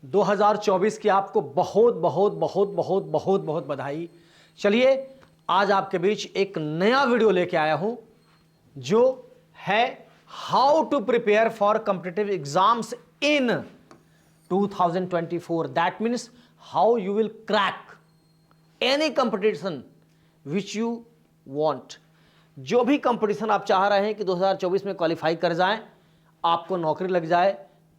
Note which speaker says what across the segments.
Speaker 1: 2024 की आपको बहुत बहुत बहुत बहुत बहुत बहुत बधाई। चलिए आज आपके बीच एक नया वीडियो लेके आया हूं जो है how to prepare for competitive exams in 2024। That means how you will crack any competition which you want. जो भी कंपटीशन आप चाह रहे हैं कि 2024 में क्वालिफाई कर जाएं, आपको नौकरी लग जाए,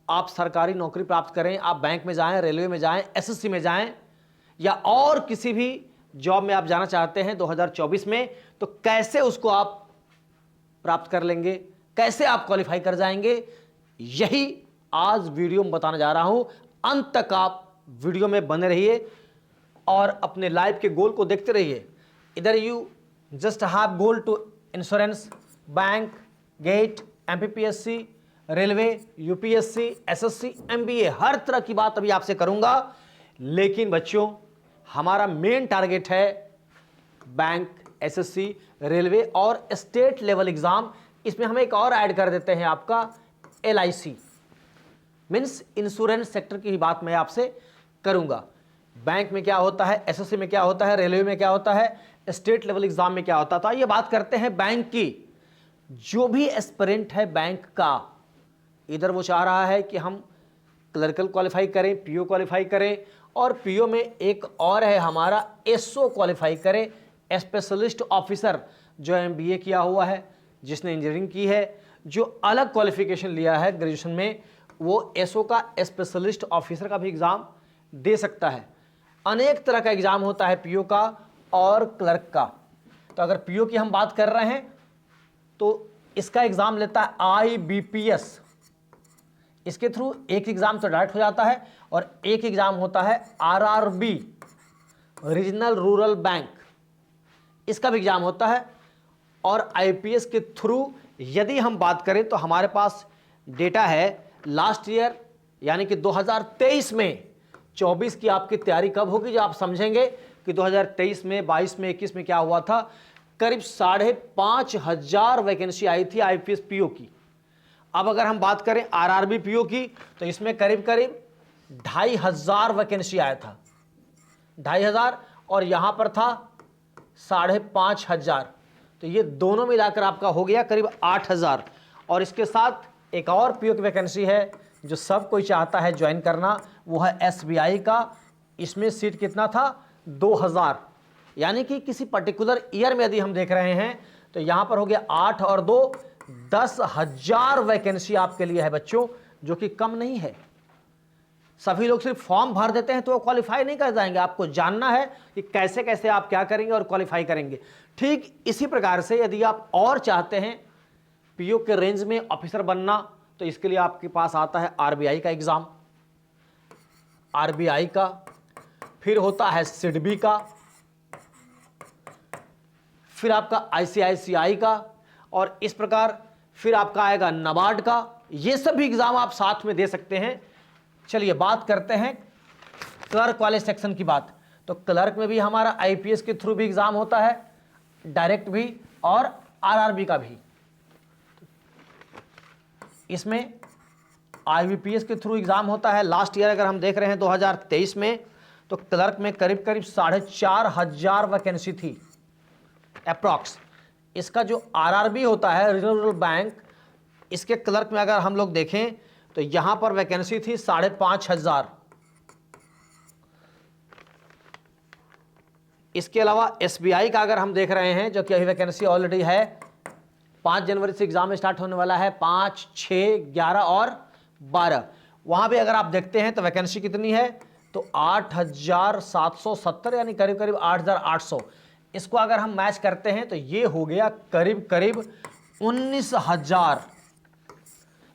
Speaker 1: आप सरकारी नौकरी प्राप्त करें, आप बैंक में जाएं, रेलवे में जाएं, एसएससी में जाएं या और किसी भी जॉब में आप जाना चाहते हैं 2024 में, तो कैसे उसको आप प्राप्त कर लेंगे, कैसे आप क्वालिफाई कर जाएंगे, यही आज वीडियो में बताने जा रहा हूं। अंत तक आप वीडियो में बने रहिए और अपने लाइफ के गोल को देखते रहिए। इधर you just have goal to insurance, bank, GATE, MPPSC, railway, UPSC, SSC, MBA, हर तरह की बात अभी आपसे करूंगा। लेकिन बच्चों, हमारा मेन टारगेट है बैंक, एसएससी, रेलवे और स्टेट लेवल एग्जाम। इसमें हम एक और ऐड कर देते हैं आपका एलआईसी, मीन्स इंश्योरेंस सेक्टर की ही बात मैं आपसे करूंगा। बैंक में क्या होता है, एसएससी में क्या होता है, रेलवे में क्या होता है, स्टेट लेवल एग्जाम में क्या होता था। ये बात करते हैं बैंक की। जो भी एस्पिरेंट है बैंक का, इधर वो चाह रहा है कि हम क्लर्कल क्वालिफाई करें, पीओ क्वालिफाई करें, और पीओ में एक और है हमारा एसओ क्वालिफाई करें, स्पेशलिस्ट ऑफिसर, जो एमबीए किया हुआ है, जिसने इंजीनियरिंग की है, जो अलग क्वालिफिकेशन लिया है ग्रेजुएशन में, वो एसओ का स्पेशलिस्ट ऑफिसर का भी एग्जाम दे सकता है। अनेक तरह का एग्जाम होता है पीओ का और क्लर्क का। तो अगर पीओ की हम बात कर रहे हैं तो इसका एग्जाम लेता है आईबीपीएस। इसके थ्रू एक एग्जाम तो डायरेक्ट हो जाता है और एक एग्जाम होता है आरआरबी, रीजनल रूरल बैंक, इसका भी एग्जाम होता है। और आईपीएस के थ्रू यदि हम बात करें तो हमारे पास डेटा है लास्ट ईयर, यानी कि 2023 में, 24 की आपकी तैयारी कब होगी, जो आप समझेंगे कि 2023 में, 22 में, 21 में क्या हुआ था। करीब 5,500 वैकेंसी आई थी आईपीएस पीओ की। अब अगर हम बात करें आरआरबी पीओ की, तो इसमें करीब करीब 2,500 वैकेंसी आया था, 2,500, और यहां पर था 5,500। तो ये दोनों मिलाकर आपका हो गया करीब 8,000। और इसके साथ एक और पीओ की वैकेंसी है जो सब कोई चाहता है ज्वाइन करना, वो है एसबीआई का। इसमें सीट कितना था, 2,000। यानी कि किसी पर्टिकुलर ईयर में यदि हम देख रहे हैं तो यहां पर हो गया 8 और 2, 10,000 वैकेंसी आपके लिए है बच्चों, जो कि कम नहीं है। सभी लोग सिर्फ फॉर्म भर देते हैं तो वो क्वालिफाई नहीं कर जाएंगे। आपको जानना है कि कैसे कैसे आप क्या करेंगे और क्वालिफाई करेंगे। ठीक इसी प्रकार से यदि आप और चाहते हैं पीओ के रेंज में ऑफिसर बनना, तो इसके लिए आपके पास आता है आरबीआई का एग्जाम, आरबीआई का, फिर होता है सिडबी का, फिर आपका आईसीआईसीआई का, और इस प्रकार फिर आपका आएगा नाबार्ड का। ये सभी एग्जाम आप साथ में दे सकते हैं। चलिए बात करते हैं क्लर्क वाले सेक्शन की बात। तो क्लर्क में भी हमारा आईपीएस के थ्रू भी एग्जाम होता है, डायरेक्ट भी और आरआरबी का भी। इसमें आईबीपीएस के थ्रू एग्जाम होता है। लास्ट ईयर अगर हम देख रहे हैं 2023 में, तो क्लर्क में करीब करीब 4,500 वैकेंसी थी अप्रॉक्स। इसका जो आरआरबी होता है, रीजनल रूरल बैंक, इसके क्लर्क में अगर हम लोग देखें तो यहां पर वैकेंसी थी 5,500। इसके अलावा एसबीआई का अगर हम देख रहे हैं, जो कि अभी वैकेंसी ऑलरेडी है, 5 जनवरी से एग्जाम स्टार्ट होने वाला है, 5, 6, 11 और 12। वहां भी अगर आप देखते हैं तो वैकेंसी कितनी है, तो 8,770, यानी करीब करीब 8,800। इसको अगर हम मैच करते हैं तो ये हो गया करीब करीब 19,000।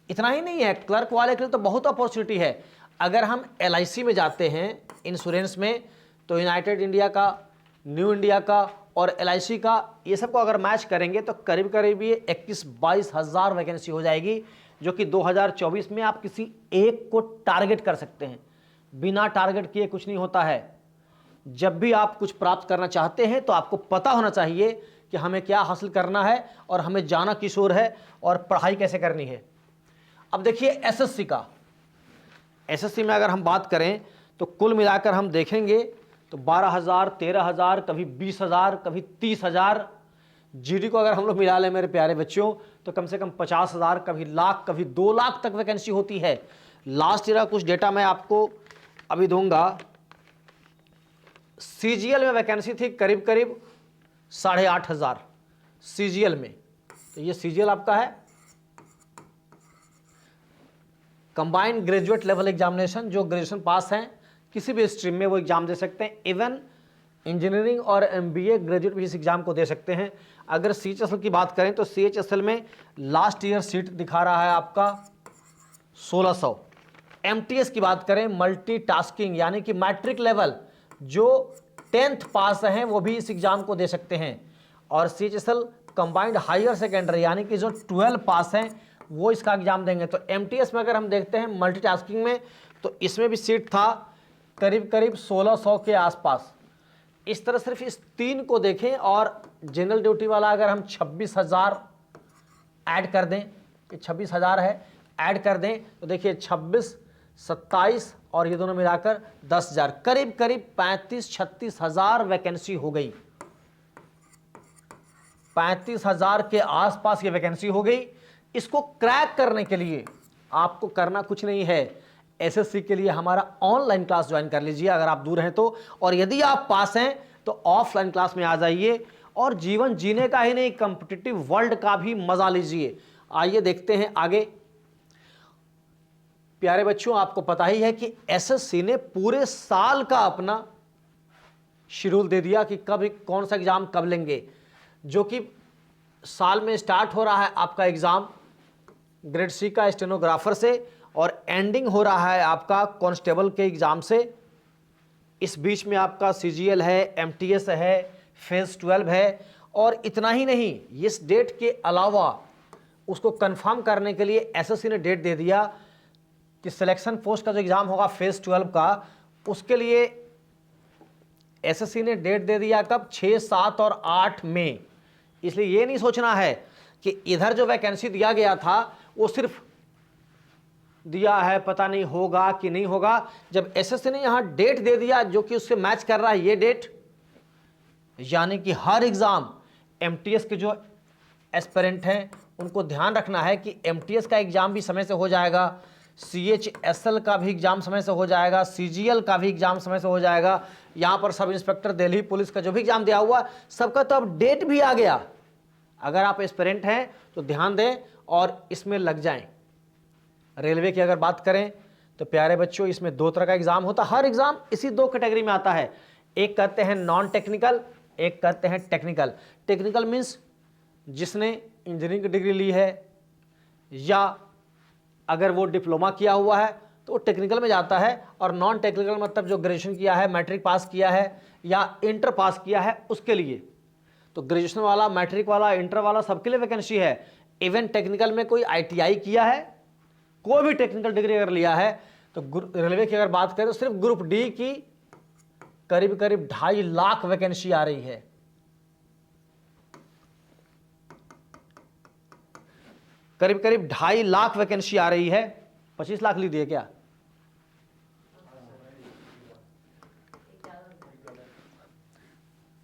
Speaker 1: इतना ही नहीं है, क्लर्क वाले के लिए तो बहुत अपॉर्चुनिटी है। अगर हम एलआईसी में जाते हैं इंश्योरेंस में, तो यूनाइटेड इंडिया का, न्यू इंडिया का और एलआईसी का, ये सबको अगर मैच करेंगे तो करीब करीब ये 21-22 हज़ार वैकेंसी हो जाएगी, जो कि 2024 में आप किसी एक को टारगेट कर सकते हैं। बिना टारगेट किए कुछ नहीं होता है। जब भी आप कुछ प्राप्त करना चाहते हैं तो आपको पता होना चाहिए कि हमें क्या हासिल करना है और हमें जाना किस ओर है और पढ़ाई कैसे करनी है। अब देखिए एसएससी का, एसएससी में अगर हम बात करें तो कुल मिलाकर हम देखेंगे तो 12,000, 13,000, कभी 20,000, कभी 30,000। जीडी को अगर हम लोग मिला लें मेरे प्यारे बच्चों तो कम से कम 50,000, कभी लाख, कभी 2 लाख तक वैकेंसी होती है। लास्ट ईयर का कुछ डेटा मैं आपको अभी दूंगा। सीजीएल में वैकेंसी थी करीब करीब 8,500 सीजीएल में। तो ये सीजीएल आपका है, कंबाइंड ग्रेजुएट लेवल एग्जामिनेशन। जो ग्रेजुएशन पास हैं किसी भी स्ट्रीम में वो एग्जाम दे सकते हैं। इवन इंजीनियरिंग और एमबीए ग्रेजुएट भी इस एग्जाम को दे सकते हैं। अगर सीएचएसएल की बात करें तो सीएचएसएल में लास्ट ईयर सीट दिखा रहा है आपका 1600। एमटीएस की बात करें, मल्टीटास्किंग यानी कि मैट्रिक लेवल जो 10th पास हैं वो भी इस एग्जाम को दे सकते हैं। और सीएचएसएल कंबाइंड हायर सेकेंडरी यानी कि जो 12 पास हैं वो इसका एग्जाम देंगे। तो एमटीएस में अगर हम देखते हैं मल्टीटास्किंग में तो इसमें भी सीट था करीब करीब 1600 के आसपास। इस तरह सिर्फ इस 3 को देखें और जनरल ड्यूटी वाला अगर हम 26,000 ऐड कर दें, ये 26,000 है, ऐड कर दें तो देखिए 26, 27 और ये दोनों मिलाकर 10,000, करीब करीब 35-36,000 वैकेंसी हो गई। 35,000 के आसपास ये वैकेंसी हो गई। इसको क्रैक करने के लिए आपको करना कुछ नहीं है, एसएससी के लिए हमारा ऑनलाइन क्लास ज्वाइन कर लीजिए अगर आप दूर हैं तो। और यदि आप पास हैं तो ऑफलाइन क्लास में आ जाइए और जीवन जीने का ही नहीं कॉम्पिटिटिव वर्ल्ड का भी मजा लीजिए। आइए देखते हैं आगे। प्यारे बच्चों, आपको पता ही है कि एसएससी ने पूरे साल का अपना शेड्यूल दे दिया कि कब कौन सा एग्जाम कब लेंगे। जो कि साल में स्टार्ट हो रहा है आपका एग्जाम ग्रेड सी का स्टेनोग्राफर से और एंडिंग हो रहा है आपका कांस्टेबल के एग्जाम से। इस बीच में आपका सीजीएल है, एमटीएस है, फेज 12 है। और इतना ही नहीं, इस डेट के अलावा उसको कंफर्म करने के लिए एसएससी ने डेट दे दिया कि सिलेक्शन पोस्ट का जो एग्जाम होगा फेज 12 का, उसके लिए एसएससी ने डेट दे दिया कब, 6, 7 और 8 मई। इसलिए ये नहीं सोचना है कि इधर जो वैकेंसी दिया गया था वो सिर्फ दिया है, पता नहीं होगा कि नहीं होगा। जब एसएससी ने यहां डेट दे दिया जो कि उससे मैच कर रहा है ये डेट, यानी कि हर एग्जाम एमटीएस के जो एस्पिरेंट हैं उनको ध्यान रखना है कि एमटीएस का एग्जाम भी समय से हो जाएगा, सीएचएसएल का भी एग्जाम समय से हो जाएगा, सीजीएल का भी एग्जाम समय से हो जाएगा। यहाँ पर सब इंस्पेक्टर दिल्ली पुलिस का जो भी एग्जाम दिया हुआ सबका तो अब डेट भी आ गया। अगर आप एस्पिरेंट हैं तो ध्यान दें और इसमें लग जाएं। रेलवे की अगर बात करें तो प्यारे बच्चों इसमें 2 तरह का एग्जाम होता है। हर एग्जाम इसी 2 कैटेगरी में आता है। एक कहते हैं नॉन टेक्निकल, एक कहते हैं टेक्निकल। टेक्निकल मीन्स जिसने इंजीनियरिंग की डिग्री ली है या अगर वो डिप्लोमा किया हुआ है तो वो टेक्निकल में जाता है। और नॉन टेक्निकल मतलब जो ग्रेजुएशन किया है, मैट्रिक पास किया है या इंटर पास किया है उसके लिए। तो ग्रेजुएशन वाला, मैट्रिक वाला, इंटर वाला सबके लिए वैकेंसी है। इवन टेक्निकल में कोई आईटीआई किया है, कोई भी टेक्निकल डिग्री अगर लिया है तो रेलवे की अगर बात करें तो सिर्फ ग्रुप डी की करीब करीब 2.5 लाख वैकेंसी आ रही है। करीब करीब 2.5 लाख वैकेंसी आ रही है। 25 लाख ली दिए क्या?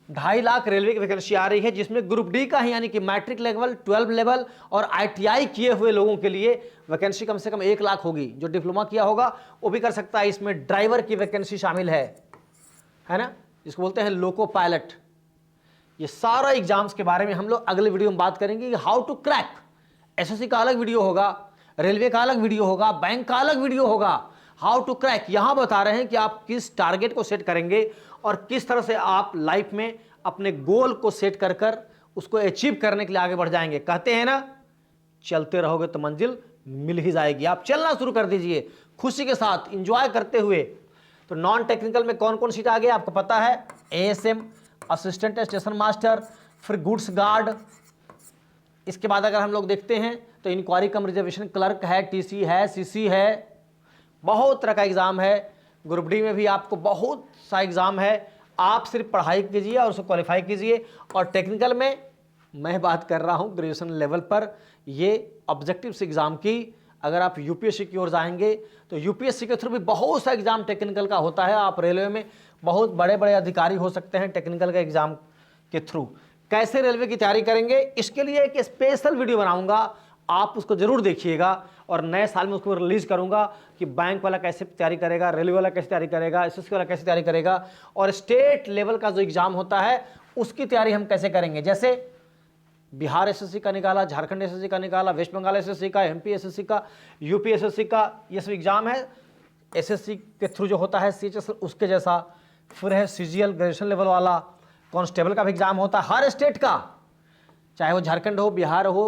Speaker 1: ढाई लाख रेलवे की वैकेंसी आ रही है, जिसमें ग्रुप डी का ही यानी कि मैट्रिक लेवल, 12 लेवल और आईटीआई किए हुए लोगों के लिए वैकेंसी कम से कम 1 लाख होगी। जो डिप्लोमा किया होगा वो भी कर सकता है। इसमें ड्राइवर की वैकेंसी शामिल है ना, जिसको बोलते हैं लोको पायलट। ये सारा एग्जाम्स के बारे में हम लोग अगले वीडियो में बात करेंगे कि हाउ टू क्रैक। एसएससी का अलग वीडियो होगा, रेलवे का अलग वीडियो होगा, बैंक का अलग वीडियो होगा। हाउ टू क्रैक यहां बता रहे हैं कि आप किस टारगेट को सेट करेंगे और किस तरह से आप लाइफ में अपने गोल को सेट कर कर उसको अचीव करने के लिए आगे बढ़ जाएंगे। कहते हैं ना, चलते रहोगे तो मंजिल मिल ही जाएगी। आप चलना शुरू कर दीजिए खुशी के साथ, इंजॉय करते हुए। तो नॉन टेक्निकल में कौन कौन सीट आ गई आपको पता है? एएसएम, असिस्टेंट स्टेशन मास्टर, फिर गुड्स गार्ड। इसके बाद अगर हम लोग देखते हैं तो इंक्वायरी कम रिजर्वेशन क्लर्क है, टीसी है, सीसी है, बहुत तरह का एग्जाम है। ग्रुप डी में भी आपको बहुत सा एग्जाम है। आप सिर्फ पढ़ाई कीजिए और उसको क्वालिफाई कीजिए। और टेक्निकल में मैं बात कर रहा हूँ ग्रेजुएशन लेवल पर, ये ऑब्जेक्टिव्स एग्जाम की। अगर आप यूपीएससी की ओर जाएंगे तो यूपीएससी के थ्रू भी बहुत सा एग्जाम टेक्निकल का होता है। आप रेलवे में बहुत बड़े बड़े अधिकारी हो सकते हैं टेक्निकल का एग्जाम के थ्रू। कैसे रेलवे की तैयारी करेंगे, इसके लिए एक स्पेशल वीडियो बनाऊंगा, आप उसको जरूर देखिएगा। और नए साल में उसको रिलीज करूंगा कि बैंक वाला कैसे तैयारी करेगा, रेलवे वाला कैसे तैयारी करेगा, एसएससी वाला कैसे तैयारी करेगा, और स्टेट लेवल का जो एग्जाम होता है उसकी तैयारी हम कैसे करेंगे। जैसे बिहार एसएससी का निकाला, झारखंड एसएससी का निकाला, वेस्ट बंगाल एसएससी का, एमपी एसएससी का, यूपी एसएससी का, ये सब एग्जाम है एसएससी के थ्रू जो होता है सीएचएस उसके जैसा। फिर है सीजीएल ग्रेजुएशन लेवल वाला, कांस्टेबल का भी एग्जाम होता है हर स्टेट का, चाहे वो झारखंड हो, बिहार हो,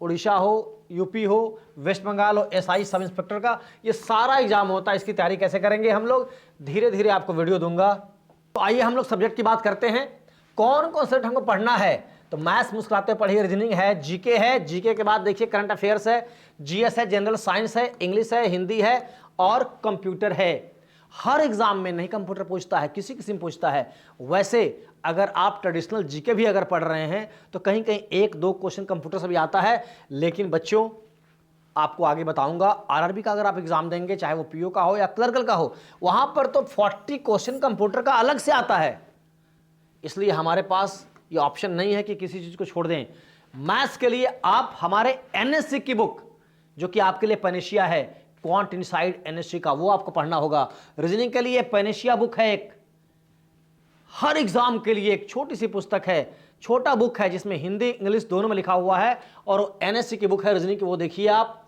Speaker 1: उड़ीसा हो, यूपी हो, वेस्ट बंगाल हो, एसआई सब इंस्पेक्टर का, ये सारा एग्जाम होता है। इसकी तैयारी कैसे करेंगे हम लोग, धीरे धीरे आपको वीडियो दूंगा। तो आइए हम लोग सब्जेक्ट की बात करते हैं, कौन कौन सब्जेक्ट हमको पढ़ना है। तो मैथ्स मुस्कुराते पढ़िए, रीजनिंग है, जीके है, जीके के बाद देखिए करंट अफेयर्स है, जीएस है, जनरल साइंस है, इंग्लिश है, हिंदी है और कंप्यूटर है। हर एग्जाम में नहीं कंप्यूटर पूछता है, किसी किसी में पूछता है। वैसे अगर आप ट्रेडिशनल जीके भी अगर पढ़ रहे हैं तो कहीं कहीं एक दो क्वेश्चन कंप्यूटर से भी आता है। लेकिन बच्चों आपको आगे बताऊंगा, आरआरबी का अगर आप एग्जाम देंगे, चाहे वो पीओ का हो या क्लर्कल का हो, वहां पर तो 40 क्वेश्चन कंप्यूटर का अलग से आता है। इसलिए हमारे पास ये ऑप्शन नहीं है कि किसी चीज को छोड़ दें। मैथ्स के लिए आप हमारे एनएससी की बुक, जो कि आपके लिए पेनेशिया है, क्वांट इनसाइड एनएससी का, वो आपको पढ़ना होगा। रीजनिंग के लिए पेनेशिया बुक है एक, हर एग्जाम के लिए एक छोटी सी पुस्तक है, छोटा बुक है जिसमें हिंदी इंग्लिश दोनों में लिखा हुआ है, और एनएससी की बुक है रीजनिंग की, वो देखिए आप।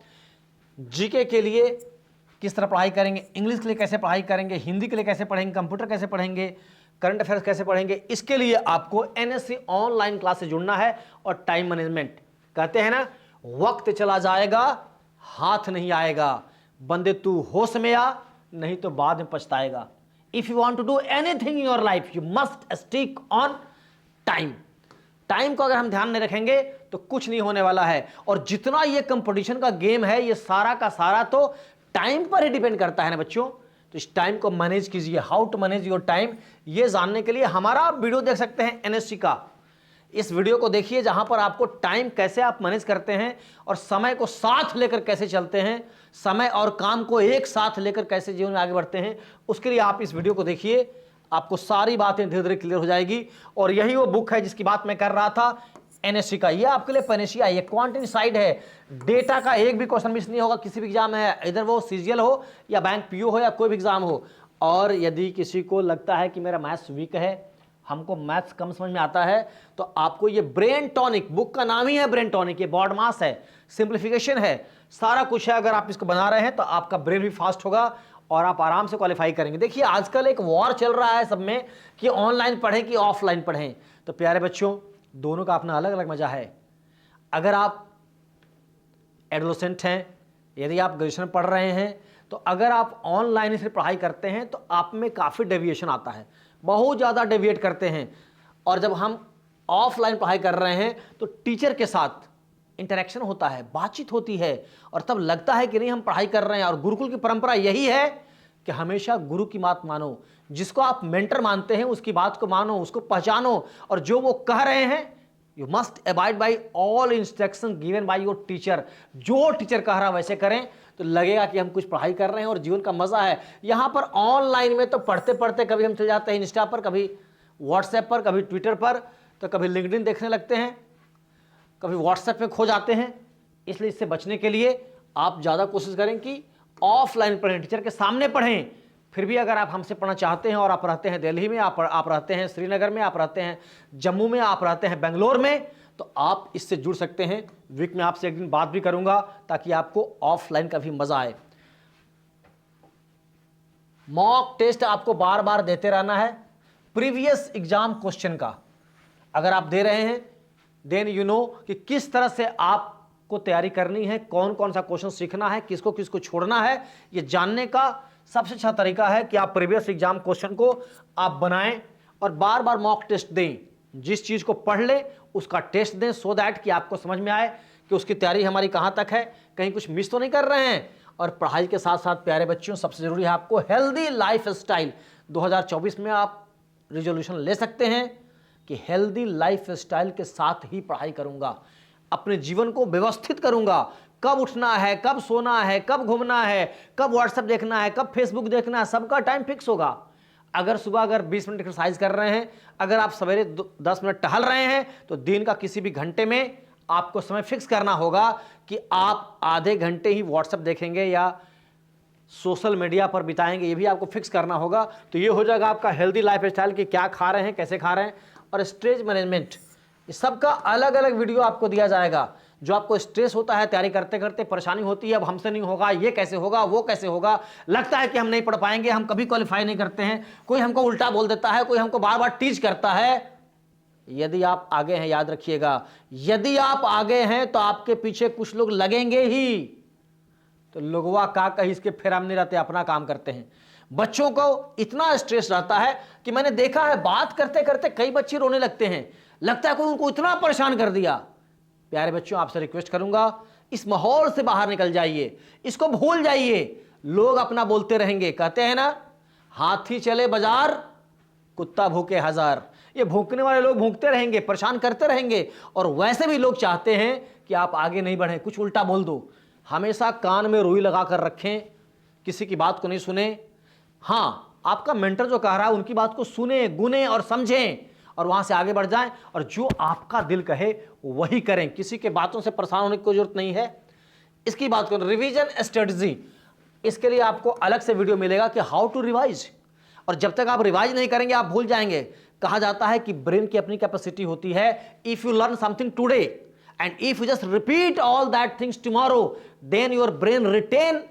Speaker 1: जीके के लिए किस तरह पढ़ाई करेंगे, इंग्लिश के लिए कैसे पढ़ाई करेंगे, हिंदी के लिए कैसे पढ़ेंगे, कंप्यूटर कैसे पढ़ेंगे, करंट अफेयर्स कैसे पढ़ेंगे, इसके लिए आपको एनएससी ऑनलाइन क्लास से जुड़ना है। और टाइम मैनेजमेंट, कहते हैं ना वक्त चला जाएगा हाथ नहीं आएगा, बंदे तू होश में आ नहीं तो बाद में पछताएगा। If you want to do anything in your life you must stick on time. Time को अगर हम ध्यान नहीं रखेंगे तो कुछ नहीं होने वाला है। और जितना ये कंपटीशन का गेम है ये सारा का सारा तो टाइम पर ही डिपेंड करता है ना बच्चों। तो इस टाइम को मैनेज कीजिए, how to manage your time, ये जानने के लिए हमारा आप वीडियो देख सकते हैं एनएससी का। इस वीडियो को देखिए जहां पर आपको टाइम कैसे आप मैनेज करते हैं और समय को साथ लेकर कैसे चलते हैं, समय और काम को एक साथ लेकर कैसे जीवन में आगे बढ़ते हैं, उसके लिए आप इस वीडियो को देखिए, आपको सारी बातें धीरे धीरे क्लियर हो जाएगी। और यही वो बुक है जिसकी बात मैं कर रहा था, एनएससी का। ये आपके लिए पेनेशिया, ये क्वांट इनसाइड है। डेटा का एक भी क्वेश्चन मिस नहीं होगा किसी भी एग्जाम में, इधर वो सीजीएल हो या बैंक पीओ हो या कोई भी एग्जाम हो। और यदि किसी को लगता है कि मेरा मैथ्स वीक है, हमको मैथ्स कम समझ में आता है, तो आपको ये ब्रेन टॉनिक, बुक का नाम ही है ब्रेन टॉनिक, ये बॉड मास है, सिंप्लीफिकेशन है, सारा कुछ है। अगर आप इसको बना रहे हैं तो आपका ब्रेन भी फास्ट होगा और आप आराम से क्वालिफाई करेंगे। देखिए आजकल एक वॉर चल रहा है सब में कि ऑनलाइन पढ़ें कि ऑफलाइन पढ़ें। तो प्यारे बच्चों दोनों का अपना अलग अलग मजा है। अगर आप एडोलेसेंट हैं, यदि आप ग्रेजुएशन पढ़ रहे हैं, तो अगर आप ऑनलाइन से पढ़ाई करते हैं तो आप में काफ़ी डेविएशन आता है, बहुत ज़्यादा डेविएट करते हैं। और जब हम ऑफलाइन पढ़ाई कर रहे हैं तो टीचर के साथ इंटरेक्शन होता है, बातचीत होती है, और तब लगता है कि नहीं हम पढ़ाई कर रहे हैं। और गुरुकुल की परंपरा यही है कि हमेशा गुरु की बात मानो, जिसको आप मेंटर मानते हैं उसकी बात को मानो, उसको पहचानो, और जो वो कह रहे हैं you must abide by all instruction given by your teacher. जो टीचर कह रहा है वैसे करें तो लगेगा कि हम कुछ पढ़ाई कर रहे हैं और जीवन का मजा है। यहाँ पर ऑनलाइन में तो पढ़ते पढ़ते कभी हम चले जाते हैं इंस्टा पर, कभी व्हाट्सएप पर, कभी ट्विटर पर, तो कभी लिंक्डइन देखने लगते हैं, कभी व्हाट्सएप में खो जाते हैं। इसलिए इससे बचने के लिए आप ज़्यादा कोशिश करें कि ऑफलाइन पढ़ें, टीचर के सामने पढ़ें। फिर भी अगर आप हमसे पढ़ना चाहते हैं और आप रहते हैं दिल्ली में, आप रहते हैं श्रीनगर में, आप रहते हैं जम्मू में, आप रहते हैं बेंगलोर में, तो आप इससे जुड़ सकते हैं। वीक में आपसे एक दिन बात भी करूंगा ताकि आपको ऑफलाइन का भी मजा आए। मॉक टेस्ट आपको बार बार देते रहना है, प्रीवियस एग्जाम क्वेश्चन का अगर आप दे रहे हैं देन यू नो कि किस तरह से आपको तैयारी करनी है, कौन कौन सा क्वेश्चन सीखना है, किसको किसको छोड़ना है। ये जानने का सबसे अच्छा तरीका है कि आप प्रीवियस एग्जाम क्वेश्चन को आप बनाएं और बार बार मॉक टेस्ट दें। जिस चीज को पढ़ ले उसका टेस्ट दें, सो दैट कि आपको समझ में आए कि उसकी तैयारी हमारी कहां तक है, कहीं कुछ मिस तो नहीं कर रहे हैं। और पढ़ाई के साथ साथ प्यारे बच्चों सबसे जरूरी है आपको हेल्दी लाइफ स्टाइल। 2024 में आप रिजोल्यूशन ले सकते हैं कि हेल्दी लाइफ स्टाइल के साथ ही पढ़ाई करूंगा, अपने जीवन को व्यवस्थित करूंगा, कब उठना है, कब सोना है, कब घूमना है, कब व्हाट्सएप देखना है, कब फेसबुक देखना है, सबका टाइम फिक्स होगा। अगर सुबह 20 मिनट एक्सरसाइज कर रहे हैं, अगर आप सवेरे 10 मिनट टहल रहे हैं, तो दिन का किसी भी घंटे में आपको समय फिक्स करना होगा कि आप आधे घंटे ही व्हाट्सएप देखेंगे या सोशल मीडिया पर बिताएंगे, ये भी आपको फिक्स करना होगा। तो ये हो जाएगा आपका हेल्दी लाइफ स्टाइल कि क्या खा रहे हैं, कैसे खा रहे हैं। और स्ट्रेस मैनेजमेंट, इस सबका अलग अलग वीडियो आपको दिया जाएगा। जो आपको स्ट्रेस होता है तैयारी करते करते, परेशानी होती है अब हमसे नहीं होगा, ये कैसे होगा, वो कैसे होगा, लगता है कि हम नहीं पढ़ पाएंगे, हम कभी क्वालिफाई नहीं करते हैं, कोई हमको उल्टा बोल देता है, कोई हमको बार बार टीच करता है। यदि आप आगे हैं, याद रखिएगा, यदि आप आगे हैं तो आपके पीछे कुछ लोग लगेंगे ही। तो लोगवा का कहीं इसके फेराम नहीं रहते, अपना काम करते हैं। बच्चों को इतना स्ट्रेस रहता है कि मैंने देखा है बात करते करते कई बच्चे रोने लगते हैं, लगता है कोई उनको इतना परेशान कर दिया। प्यारे बच्चों, आपसे रिक्वेस्ट करूंगा, इस माहौल से बाहर निकल जाइए, इसको भूल जाइए। लोग अपना बोलते रहेंगे, कहते हैं ना, हाथी चले बाजार, कुत्ता भूखे हजार। ये भूखने वाले लोग भूखते रहेंगे, परेशान करते रहेंगे। और वैसे भी लोग चाहते हैं कि आप आगे नहीं बढ़ें, कुछ उल्टा बोल दो। हमेशा कान में रुई लगा कर रखें, किसी की बात को नहीं सुने। हाँ, आपका मेंटर जो कह रहा है उनकी बात को सुने, गुने और समझें और वहां से आगे बढ़ जाएं। और जो आपका दिल कहे वही करें, किसी के बातों से परेशान होने की कोई जरूरत नहीं है। इसकी बात करें, रिवीजन स्ट्रेटजी, इसके लिए आपको अलग से वीडियो मिलेगा कि हाउ टू रिवाइज। और जब तक आप रिवाइज नहीं करेंगे आप भूल जाएंगे। कहा जाता है कि ब्रेन की अपनी कैपेसिटी होती है, if you learn something today and if you just repeat all that things tomorrow, then your brain retain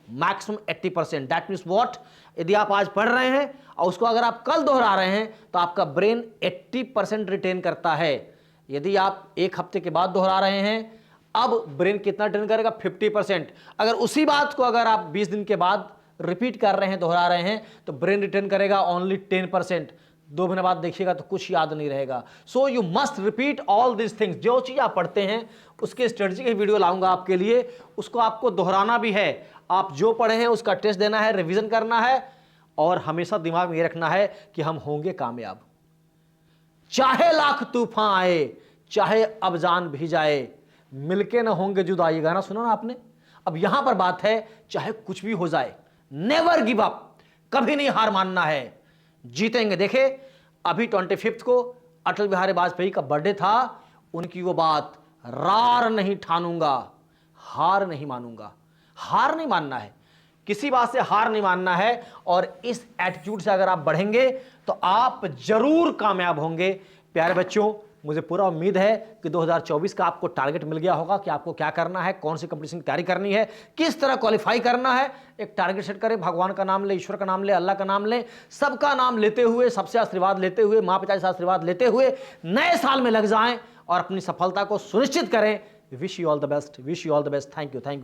Speaker 1: maximum 80%। That means what, यदि आप आज पढ़ रहे हैं और उसको अगर आप कल दोहरा रहे हैं तो आपका ब्रेन 80% रिटेन करता है। यदि आप एक हफ्ते के बाद दोहरा रहे हैं, अब ब्रेन कितना रिटेन करेगा, 50%। अगर उसी बात को अगर आप 20 दिन के बाद रिपीट कर रहे हैं, दोहरा रहे हैं, तो ब्रेन रिटेन करेगा ओनली 10%। 2 महीने बाद देखिएगा तो कुछ याद नहीं रहेगा। So you must repeat all this things. जो चीज आप पढ़ते हैं उसके स्ट्रेटजी की वीडियो लाऊंगा आपके लिए, उसको आपको दोहराना भी है। आप जो पढ़े हैं उसका टेस्ट देना है, रिवीजन करना है और हमेशा दिमाग में ये रखना है कि हम होंगे कामयाब। चाहे लाख तूफान आए, चाहे अब जान भी जाए, मिलके ना होंगे जुदा। ये गाना सुना ना आपने। अब यहां पर बात है, चाहे कुछ भी हो जाए, नेवर गिव अप, कभी नहीं हार मानना है, जीतेंगे। देखे अभी 25 को अटल बिहारी वाजपेयी का बर्थडे था, उनकी वो बात, रार नहीं ठानूंगा, हार नहीं मानूंगा। हार नहीं मानना है, किसी बात से हार नहीं मानना है। और इस एटीट्यूड से अगर आप बढ़ेंगे तो आप जरूर कामयाब होंगे। प्यारे बच्चों, मुझे पूरा उम्मीद है कि 2024 का आपको टारगेट मिल गया होगा कि आपको क्या करना है, कौन सी कंपटीशन की तैयारी करनी है, किस तरह क्वालिफाई करना है। एक टारगेट सेट करें, भगवान का नाम ले, ईश्वर का नाम ले, अल्लाह का नाम ले, सबका नाम लेते हुए, सबसे आशीर्वाद लेते हुए, माँ पिता से आशीर्वाद लेते हुए नए साल में लग जाएं और अपनी सफलता को सुनिश्चित करें। Wish you all the best, wish you all the best. Thank you, thank you.